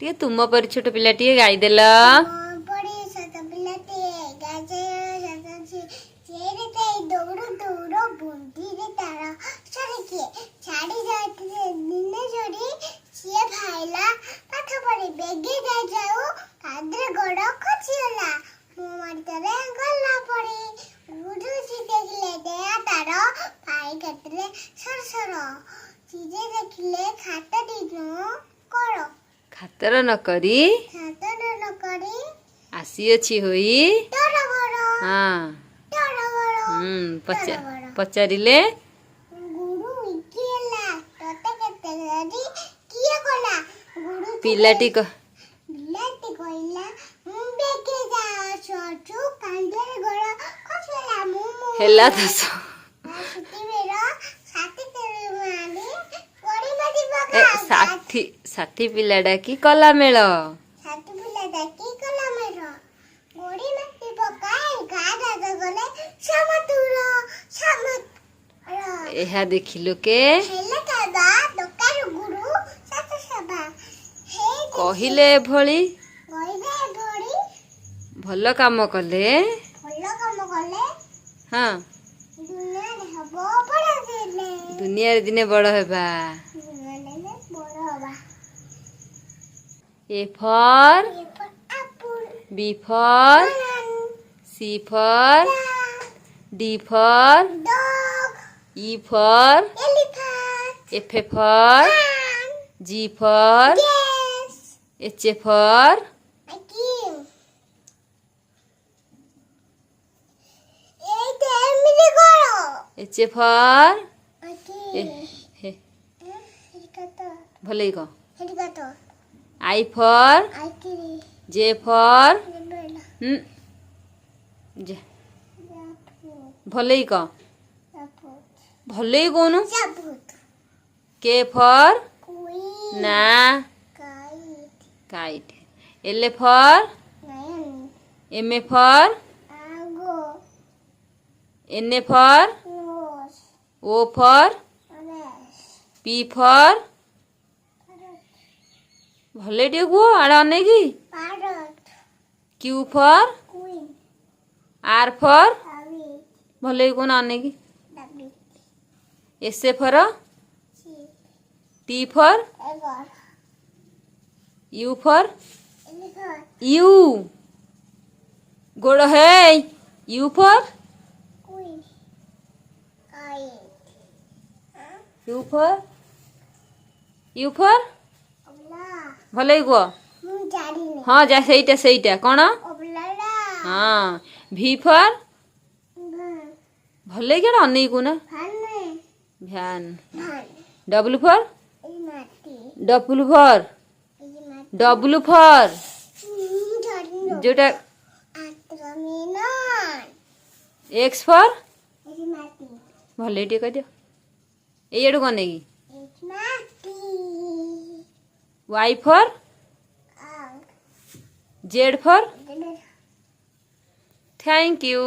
टे तुम पर छोट पिला टे गाई देल खातर न करी आसी अच्छी हुई हाँ पचारिले पिलाटी हेला दस साठी साठी पिलाडा की कला मेल यह देखिलु के कहिले भली भल काम कले हाँ दुनिया दिने बड़ हेबा A for B for C for D for E for F for G for H for H for भले को I for J for भले को भले कौन K for ना kite L for M for N for O for P for भले टे को आड़ा अनेगी Q for R for भले को ना अनेगी S for T for U for U गोड़ है U for U for भले को हाँ जा सहीटा कौन हाँ V for भले क्या अनेक को ना van W for W for जोटा X for भले टे कह दियो ये कौन Negi Y for Z for thank you.